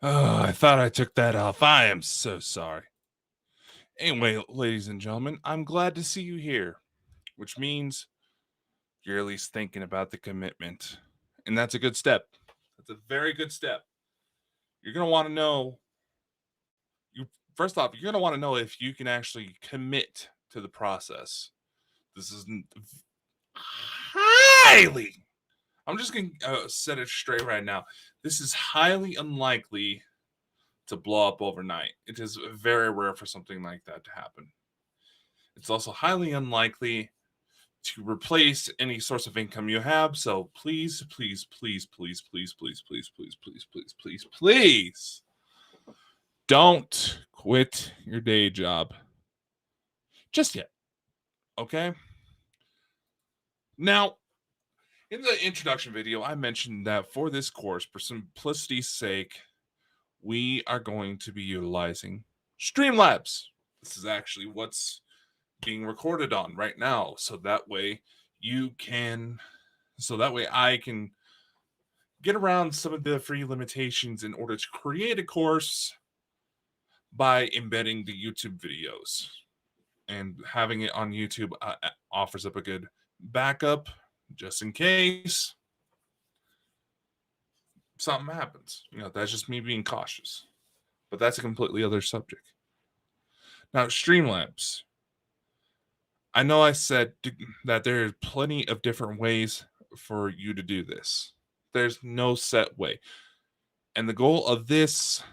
Oh, I thought I took that off. I am so sorry. Anyway, ladies and gentlemen, I'm glad to see you here, which means you're at least thinking about the commitment. And that's a good step. That's a very good step. You're going to want to know you first off, you're going to want to know if you can actually commit to the process. This is highly I'm just going to set it straight right now. This is highly unlikely to blow up overnight. It is very rare for something like that to happen. It's also highly unlikely to replace any source of income you have. So please, please, please, please, please, please, please, please, please, please, please, please don't quit your day job just yet. Okay? Now, in the introduction video, I mentioned that for this course, for simplicity's sake, we are going to be utilizing Streamlabs. This is actually what's being recorded on right now. So that way I can get around some of the free limitations in order to create a course by embedding the YouTube videos. And having it on YouTube offers up a good backup just in case something happens. That's just me being cautious. But that's a completely other subject. Now, Streamlabs. I know I said that there are plenty of different ways for you to do this. There's no set way. And the goal of this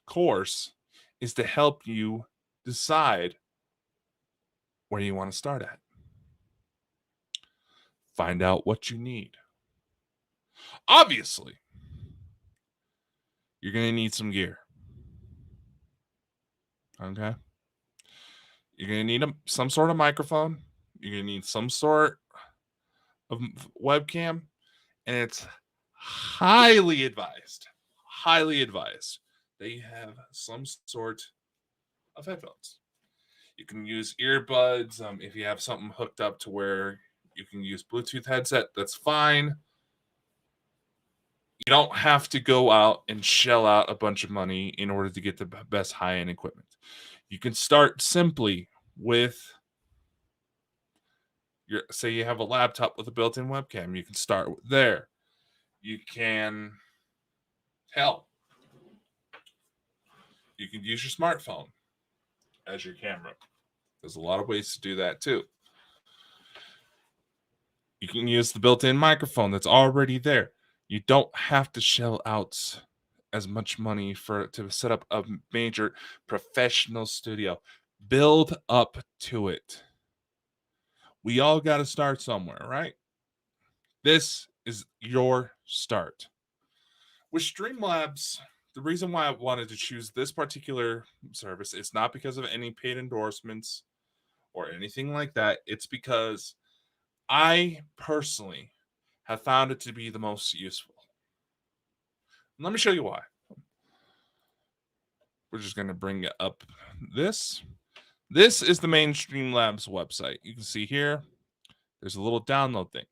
course is to help you decide where you want to start at. Find out what you need. Obviously, you're going to need some gear. Okay? You're going to need some sort of microphone. You're going to need some sort of webcam. And it's highly advised that you have some sort of headphones. You can use earbuds. If you have something hooked up to where you can use Bluetooth headset, that's fine. You don't have to go out and shell out a bunch of money in order to get the best high-end equipment. You can start simply with say you have a laptop with a built-in webcam. You can start there. You can you can use your smartphone as your camera. There's a lot of ways to do that too. You can use the built-in microphone that's already there. You don't have to shell out as much money to set up a major professional studio. Build up to it. We all got to start somewhere, right? This is your start. With Streamlabs, the reason why I wanted to choose this particular service is not because of any paid endorsements or anything like that. It's because I personally have found it to be the most useful. Let me show you why. We're just going to bring up this. This is the main Streamlabs website. You can see here, there's a little download thing.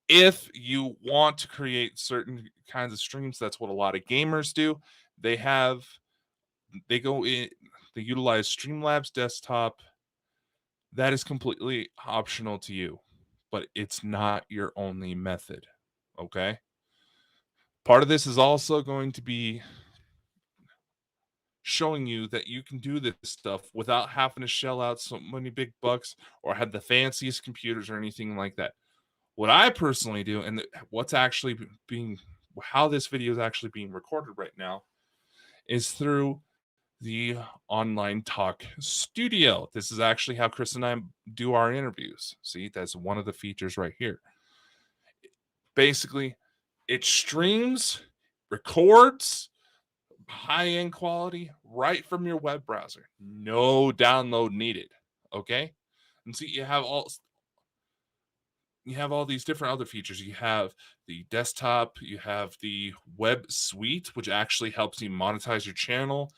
If you want to create certain kinds of streams, that's what a lot of gamers do. They utilize Streamlabs desktop. That is completely optional to you, but it's not your only method. Okay? Part of this is also going to be showing you that you can do this stuff without having to shell out so many big bucks or have the fanciest computers or anything like that. What I personally do, and how this video is actually being recorded right now, is through the online talk studio. This is actually how Chris and I do our interviews. See, that's one of the features right here. Basically, it streams, records high-end quality right from your web browser. No download needed. Okay? And see, you have all these different other features. You have the desktop, you have the web suite, which actually helps you monetize your channel,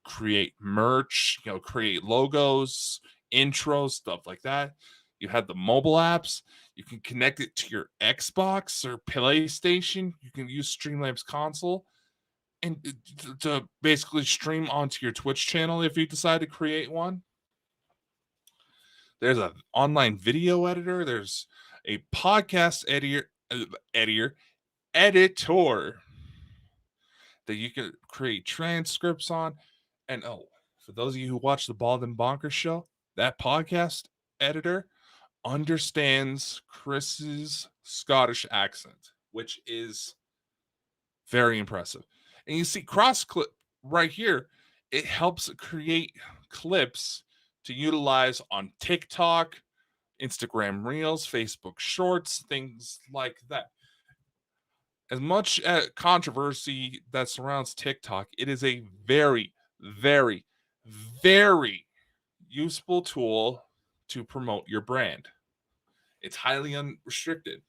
create merch, create logos, intros, stuff like that. You have the mobile apps. You can connect it to your Xbox or PlayStation. You can use Streamlabs console. and to basically stream onto your Twitch channel if you decide to create one. There's an online video editor. There's a podcast editor that you can create transcripts on. And oh, for those of you who watch the Bald and Bonkers show, that podcast editor understands Chris's Scottish accent, which is very impressive. And you see cross clip right here, it helps create clips to utilize on TikTok, Instagram Reels, Facebook Shorts, things like that. As much controversy that surrounds TikTok, it is a very, very, very useful tool to promote your brand. It's highly unrestricted.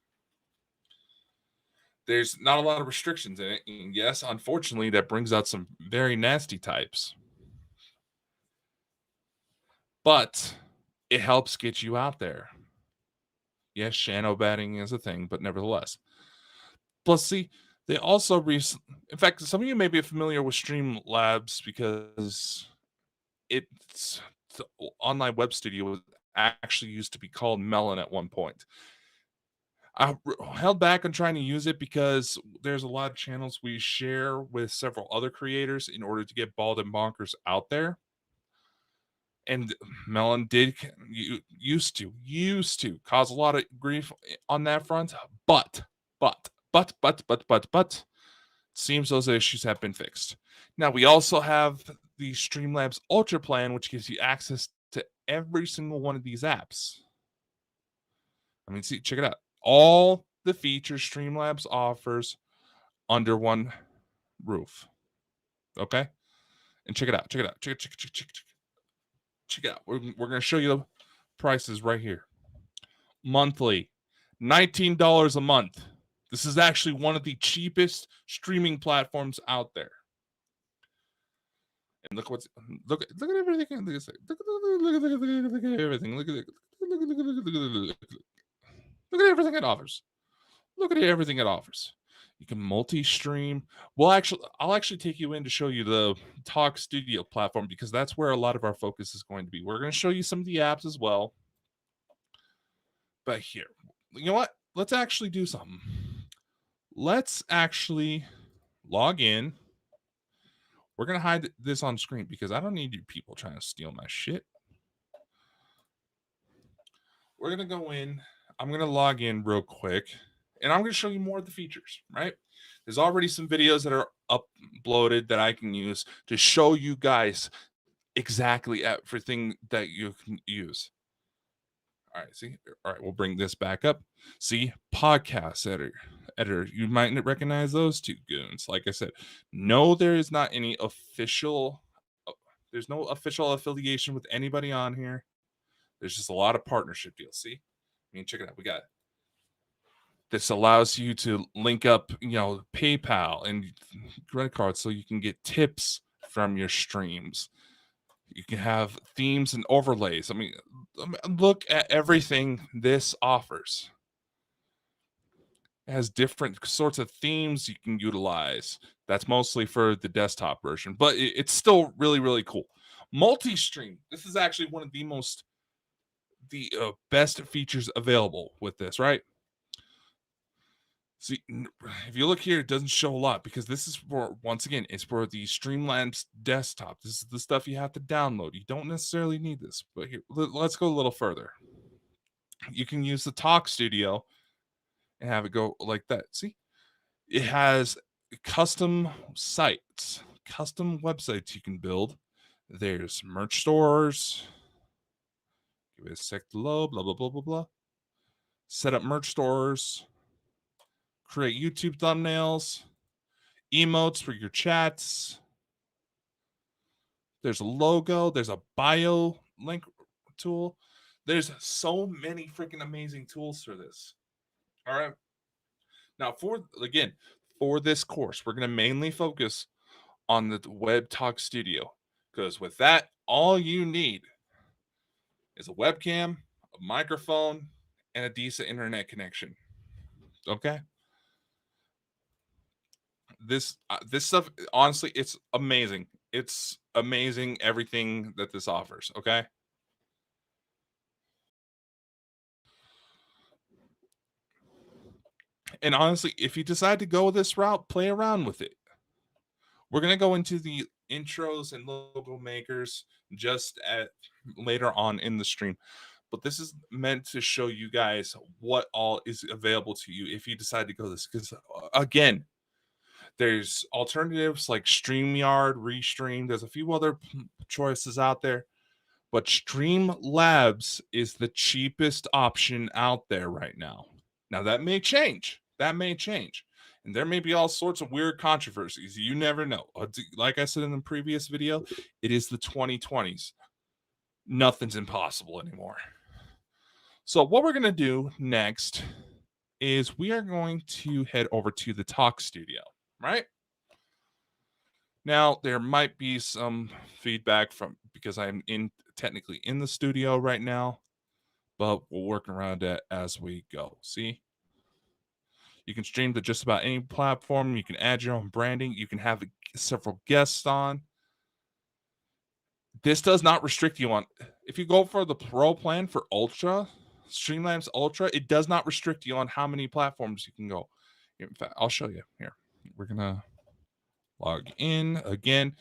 There's not a lot of restrictions in it. And yes, unfortunately, that brings out some very nasty types. But it helps get you out there. Yes, shadow batting is a thing, but nevertheless. Plus, see, they also in fact, some of you may be familiar with Streamlabs because it's the online web studio was actually used to be called Melon at one point. I held back on trying to use it because there's a lot of channels we share with several other creators in order to get Bald and Bonkers out there. And Melon did used to cause a lot of grief on that front, but seems those issues have been fixed. Now we also have the Streamlabs Ultra plan, which gives you access to every single one of these apps. I mean, see, check it out. All the features Streamlabs offers under one roof. Okay? And check it out. Check it out. Check it out. We're going to show you the prices right here. Monthly, $19 a month. This is actually one of the cheapest streaming platforms out there. And look at everything. Look at everything. Look at everything it offers. Look at everything it offers. You can multi-stream. I'll actually take you in to show you the Talk Studio platform because that's where a lot of our focus is going to be. We're going to show you some of the apps as well. But here, you know what? Let's actually do something. Let's actually log in. We're going to hide this on screen because I don't need you people trying to steal my shit. We're going to go in. I'm going to log in real quick. And I'm going to show you more of the features, right? There's already some videos that are uploaded that I can use to show you guys exactly everything that you can use. All right, see? All right, we'll bring this back up. See? Podcast editor. You might recognize those two goons. Like I said, no, there is not any official there's no official affiliation with anybody on here. There's just a lot of partnership deals. See? I mean, check it out. We got this allows you to link up, PayPal and credit cards so you can get tips from your streams. You can have themes and overlays. I mean, look at everything this offers. It has different sorts of themes you can utilize. That's mostly for the desktop version, but it's still really, really cool. Multi-stream. This is actually one of the best features available with this, right? See, if you look here, it doesn't show a lot because this is for, once again, it's for the Streamlabs desktop. This is the stuff you have to download. You don't necessarily need this, but here, let's go a little further. You can use the Talk Studio and have it go like that. See, it has custom sites, custom websites you can build. There's merch stores. Give it a sec to load, blah, blah, blah, blah, blah. Set up merch stores. Create YouTube thumbnails, emotes for your chats. There's a logo. There's a bio link tool. There's so many freaking amazing tools for this. All right. Now, for this course, we're going to mainly focus on the Web Talk Studio because with that, all you need is a webcam, a microphone, and a decent internet connection. Okay? this stuff, honestly, it's amazing. It's amazing everything that this offers. Okay. And honestly, if you decide to go this route, play around with it. We're gonna go into the intros and logo makers just at later on in the stream. But this is meant to show you guys what all is available to you if you decide to go this. Because again, there's alternatives like StreamYard, Restream. There's a few other choices out there, but Streamlabs is the cheapest option out there right now. Now that may change. That may change. And there may be all sorts of weird controversies. You never know. Like I said in the previous video, it is the 2020s. Nothing's impossible anymore. So what we're going to do next is we are going to head over to the Talk Studio, right? Now, there might be some feedback from because I'm technically in the studio right now, but we'll work around it as we go. See? You can stream to just about any platform. You can add your own branding. You can have several guests on. This does not restrict you on. If you go for the Pro plan for Ultra, Streamlabs Ultra, it does not restrict you on how many platforms you can go. In fact, I'll show you here. We're gonna log in again.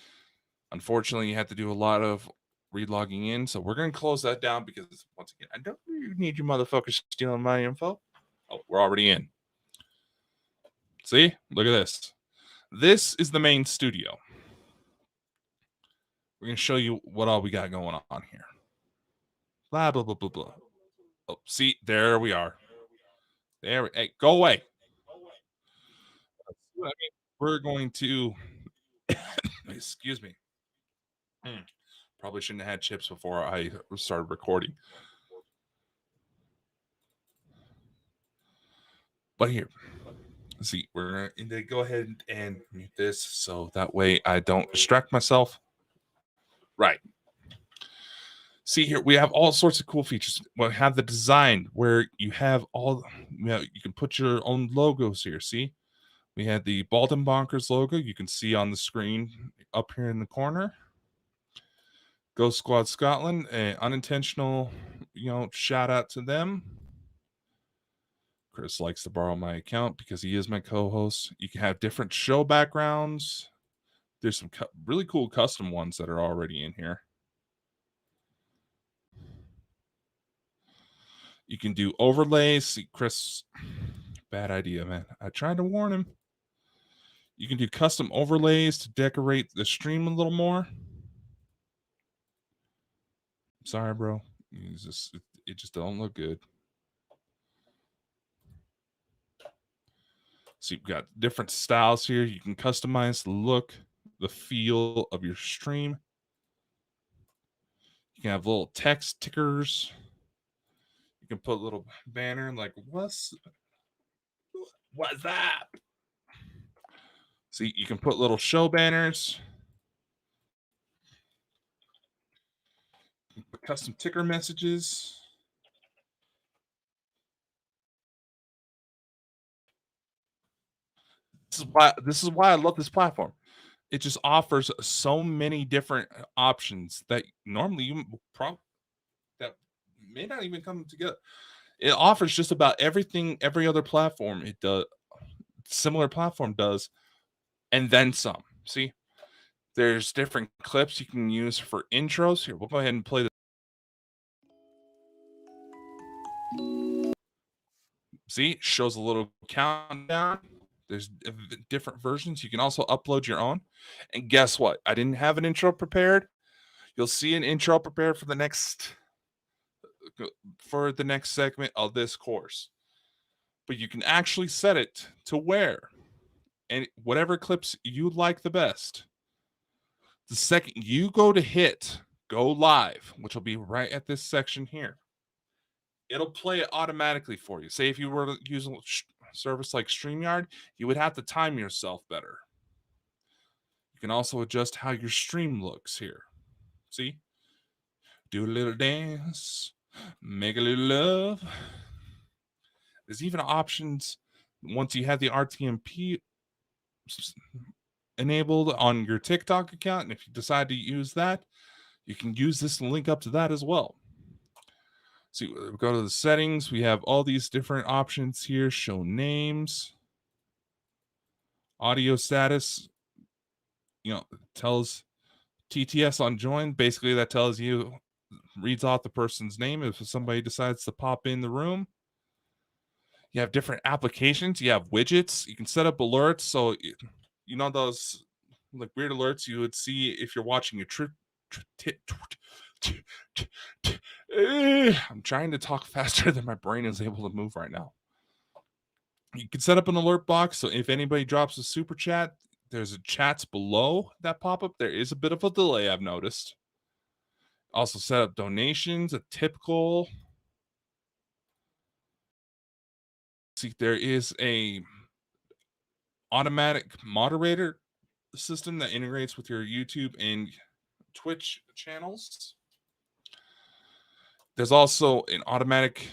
Unfortunately, you have to do a lot of re-logging in, so we're gonna close that down because once again, I don't need you motherfuckers stealing my info. Oh, we're already in. See, look at this. This is the main studio. We're gonna show you what all we got going on here. Blah blah blah blah blah. Oh, see, there we are. There, hey, go away. I mean, we're going to. Excuse me. Probably shouldn't have had chips before I started recording. But here, see, we're going to go ahead and mute this so that way I don't distract myself. Right. See here, we have all sorts of cool features. We have the design where you have all, you can put your own logos here. See, we had the Baldwin Bonkers logo. You can see on the screen up here in the corner. Ghost Squad Scotland, unintentional, shout out to them. Chris likes to borrow my account because he is my co-host. You can have different show backgrounds. There's some really cool custom ones that are already in here. You can do overlays. See, Chris, bad idea, man. I tried to warn him. You can do custom overlays to decorate the stream a little more. Sorry, bro. It just don't look good. So you've got different styles here. You can customize the look, the feel of your stream. You can have little text tickers. You can put a little banner like, what's that? See, you can put little show banners. Custom ticker messages. This is why I love this platform. It just offers so many different options that normally you that may not even come together. It offers just about everything every other platform it does similar platform does, and then some. See, there's different clips you can use for intros. Here, we'll go ahead and play this. See, shows a little countdown. There's different versions. You can also upload your own. And guess what? I didn't have an intro prepared. You'll see an intro prepared for the next segment of this course. But you can actually set it to where and whatever clips you like the best. The second you go to hit go live, which will be right at this section here, it'll play it automatically for you. Say if you were to use a service like StreamYard, you would have to time yourself better. You can also adjust how your stream looks here. See? Do a little dance, make a little love. There's even options once you have the RTMP enabled on your TikTok account. And if you decide to use that, you can use this link up to that as well. So we go to the settings. We have all these different options here. Show names, audio status, tells TTS on join. Basically, that tells you, reads off the person's name if somebody decides to pop in the room. You have different applications. You have widgets. You can set up alerts. So, those like weird alerts you would see if you're watching a trip. I'm trying to talk faster than my brain is able to move right now. You can set up an alert box. So if anybody drops a super chat, there's a chats below that pop up. There is a bit of a delay, I've noticed. Also set up donations, a tip goal. See, there is a automatic moderator system that integrates with your YouTube and Twitch channels. There's also an automatic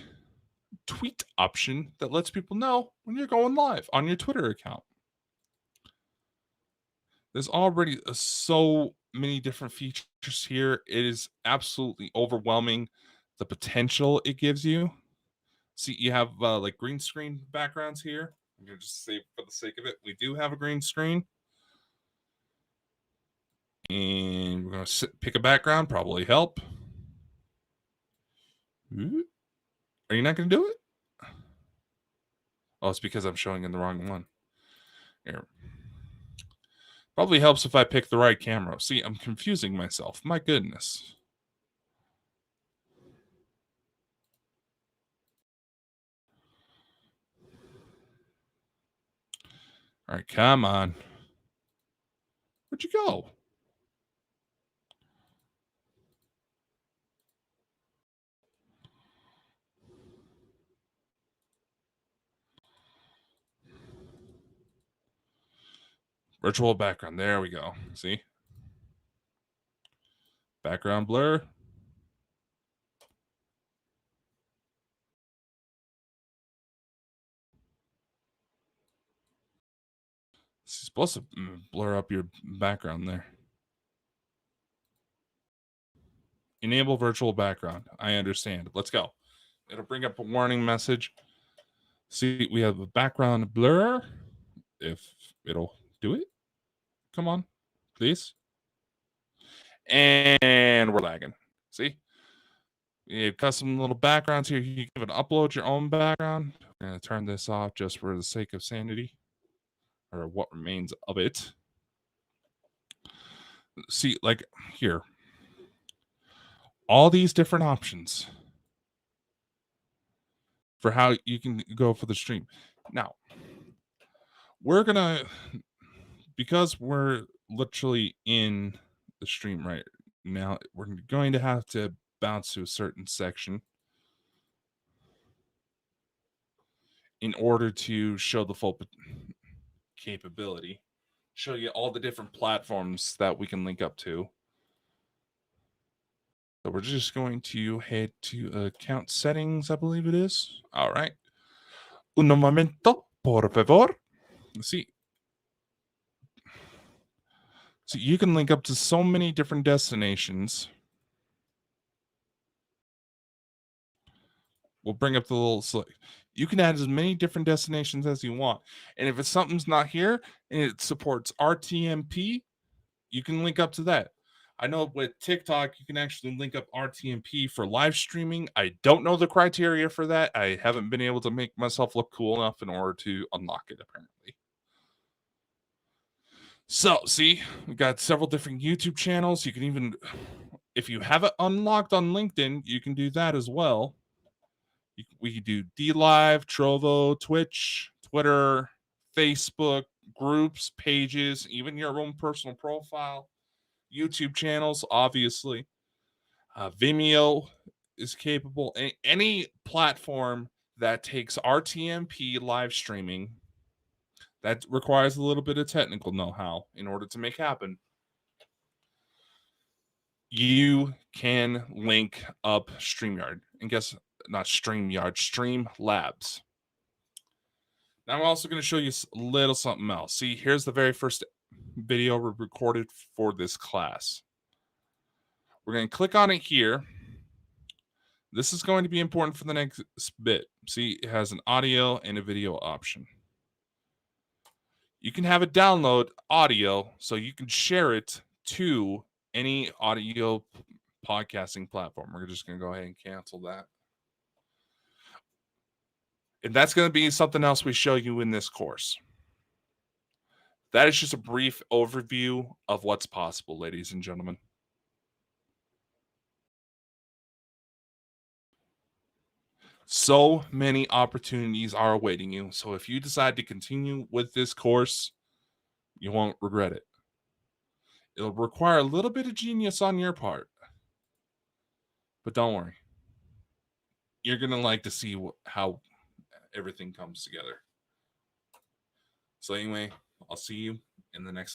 tweet option that lets people know when you're going live on your Twitter account. There's already so many different features here. It is absolutely overwhelming, the potential it gives you. See, you have like green screen backgrounds here. I'm going to just say for the sake of it, we do have a green screen. And we're going to pick a background, probably help. Are you not going to do it? Oh, it's because I'm showing in the wrong one. Here. Probably helps if I pick the right camera. See, I'm confusing myself. My goodness. All right, come on. Where'd you go? Virtual background. There we go. See? Background blur. It's supposed to blur up your background there. Enable virtual background. I understand. Let's go. It'll bring up a warning message. See, we have a background blur. If it'll do it. Come on, please. And we're lagging. See? You have custom little backgrounds here. You can even upload your own background. We're going to turn this off just for the sake of sanity, or what remains of it. See, like here, all these different options for how you can go for the stream. Now, we're going to, because we're literally in the stream right now, we're going to have to bounce to a certain section in order to show the full capability, show you all the different platforms that we can link up to. So we're just going to head to account settings, I believe it is. All right. Un momento, por favor. See. So you can link up to so many different destinations. We'll bring up the little select. You can add as many different destinations as you want. And if it's something's not here and it supports RTMP, you can link up to that. I know with TikTok, you can actually link up RTMP for live streaming. I don't know the criteria for that. I haven't been able to make myself look cool enough in order to unlock it, apparently. So, see, we've got several different YouTube channels. You can even, if you have it unlocked on LinkedIn, you can do that as well. We can do DLive, Trovo, Twitch, Twitter, Facebook, groups, pages, even your own personal profile, YouTube channels, obviously. Vimeo is capable. Any platform that takes RTMP live streaming that requires a little bit of technical know-how in order to make happen. You can link up StreamYard. And guess not StreamYard, Streamlabs. Now I'm also going to show you a little something else. See, here's the very first video we recorded for this class. We're going to click on it here. This is going to be important for the next bit. See, it has an audio and a video option. You can have it download audio so you can share it to any audio podcasting platform. We're just going to go ahead and cancel that. And that's going to be something else we show you in this course. That is just a brief overview of what's possible, ladies and gentlemen. So many opportunities are awaiting you. So if you decide to continue with this course, you won't regret it. It'll require a little bit of genius on your part. But don't worry. You're going to like to see how everything comes together. So anyway, I'll see you in the next